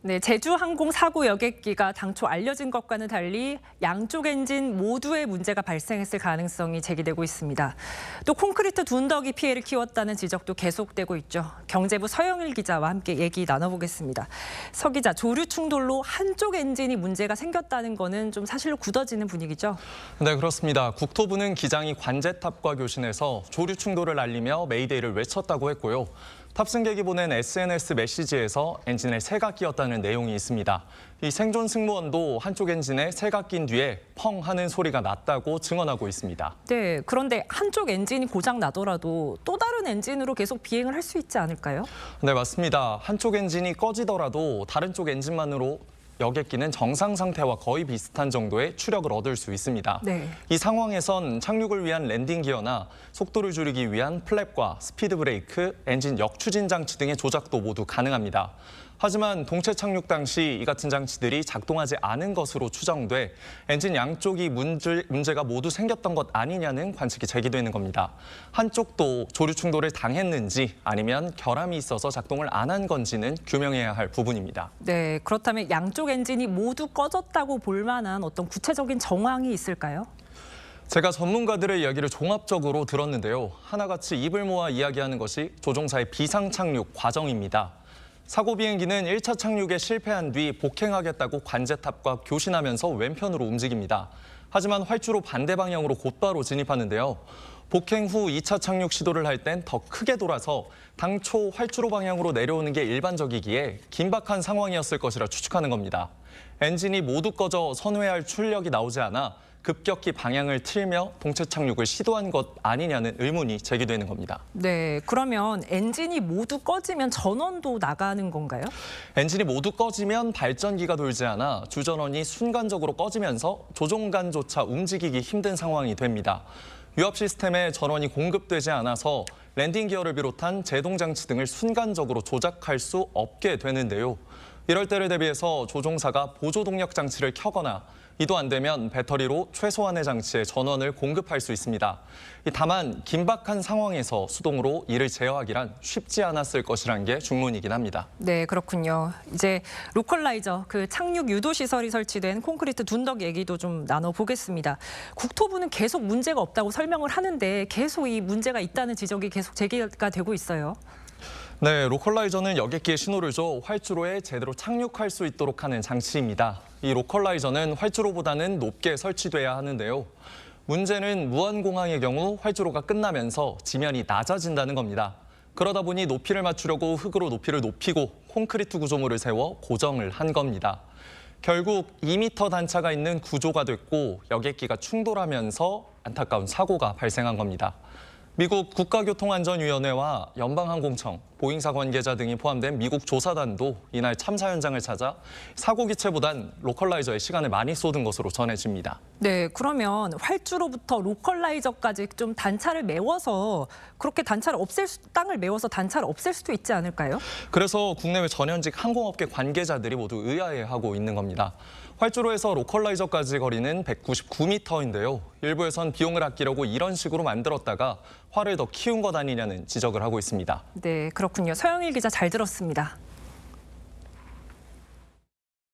네, 제주항공 사고 여객기가 당초 알려진 것과는 달리 양쪽 엔진 모두의 문제가 발생했을 가능성이 제기되고 있습니다. 또 콘크리트 둔덕이 피해를 키웠다는 지적도 계속되고 있죠. 경제부 서영일 기자와 함께 얘기 나눠보겠습니다. 서 기자, 조류 충돌로 한쪽 엔진이 문제가 생겼다는 거는 좀 사실로 굳어지는 분위기죠? 네, 그렇습니다. 국토부는 기장이 관제탑과 교신해서 조류 충돌을 알리며 메이데이를 외쳤다고 했고요. 탑승객이 보낸 SNS 메시지에서 엔진에 새가 끼었다는 내용이 있습니다. 이 생존 승무원도 한쪽 엔진에 새가 낀 뒤에 펑 하는 소리가 났다고 증언하고 있습니다. 네, 그런데 한쪽 엔진이 고장 나더라도 또 다른 엔진으로 계속 비행을 할 수 있지 않을까요? 네, 맞습니다. 한쪽 엔진이 꺼지더라도 다른 쪽 엔진만으로 여객기는 정상 상태와 거의 비슷한 정도의 추력을 얻을 수 있습니다. 네. 이 상황에선 착륙을 위한 랜딩 기어나 속도를 줄이기 위한 플랩과 스피드 브레이크, 엔진 역추진 장치 등의 조작도 모두 가능합니다. 하지만 동체 착륙 당시 이 같은 장치들이 작동하지 않은 것으로 추정돼 엔진 양쪽이 문제가 모두 생겼던 것 아니냐는 관측이 제기되는 겁니다. 한쪽도 조류 충돌을 당했는지 아니면 결함이 있어서 작동을 안 한 건지는 규명해야 할 부분입니다. 네, 그렇다면 양쪽 엔진이 모두 꺼졌다고 볼 만한 어떤 구체적인 정황이 있을까요? 제가 전문가들의 이야기를 종합적으로 들었는데요. 하나같이 입을 모아 이야기하는 것이 조종사의 비상 착륙 과정입니다. 사고 비행기는 1차 착륙에 실패한 뒤 복행하겠다고 관제탑과 교신하면서 왼편으로 움직입니다. 하지만 활주로 반대 방향으로 곧바로 진입하는데요. 복행 후 2차 착륙 시도를 할 땐 더 크게 돌아서 당초 활주로 방향으로 내려오는 게 일반적이기에 긴박한 상황이었을 것이라 추측하는 겁니다. 엔진이 모두 꺼져 선회할 출력이 나오지 않아 급격히 방향을 틀며 동체 착륙을 시도한 것 아니냐는 의문이 제기되는 겁니다. 네, 그러면 엔진이 모두 꺼지면 전원도 나가는 건가요? 엔진이 모두 꺼지면 발전기가 돌지 않아 주전원이 순간적으로 꺼지면서 조종관조차 움직이기 힘든 상황이 됩니다. 유압 시스템에 전원이 공급되지 않아서 랜딩 기어를 비롯한 제동 장치 등을 순간적으로 조작할 수 없게 되는데요. 이럴 때를 대비해서 조종사가 보조 동력 장치를 켜거나 이도 안 되면 배터리로 최소한의 장치에 전원을 공급할 수 있습니다. 다만 긴박한 상황에서 수동으로 이를 제어하기란 쉽지 않았을 것이란 게 중론이긴 합니다. 네, 그렇군요. 이제 로컬라이저, 그 착륙 유도 시설이 설치된 콘크리트 둔덕 얘기도 좀 나눠보겠습니다. 국토부는 계속 문제가 없다고 설명을 하는데 계속 이 문제가 있다는 지적이 계속 제기가 되고 있어요. 네, 로컬라이저는 여객기에 신호를 줘 활주로에 제대로 착륙할 수 있도록 하는 장치입니다. 이 로컬라이저는 활주로보다는 높게 설치돼야 하는데요. 문제는 무한공항의 경우 활주로가 끝나면서 지면이 낮아진다는 겁니다. 그러다 보니 높이를 맞추려고 흙으로 높이를 높이고 콘크리트 구조물을 세워 고정을 한 겁니다. 결국 2m 단차가 있는 구조가 됐고 여객기가 충돌하면서 안타까운 사고가 발생한 겁니다. 미국 국가교통안전위원회와 연방항공청, 보잉사 관계자 등이 포함된 미국 조사단도 이날 참사 현장을 찾아 사고 기체보단 로컬라이저에 시간을 많이 쏟은 것으로 전해집니다. 네, 그러면 활주로부터 로컬라이저까지 좀 단차를 메워서 그렇게 땅을 메워서 단차를 없앨 수도 있지 않을까요? 그래서 국내외 전현직 항공업계 관계자들이 모두 의아해하고 있는 겁니다. 활주로에서 로컬라이저까지 거리는 199m인데요. 일부에선 비용을 아끼려고 이런 식으로 만들었다가 화를 더 키운 것 아니냐는 지적을 하고 있습니다. 네, 그렇군요. 서영일 기자 잘 들었습니다.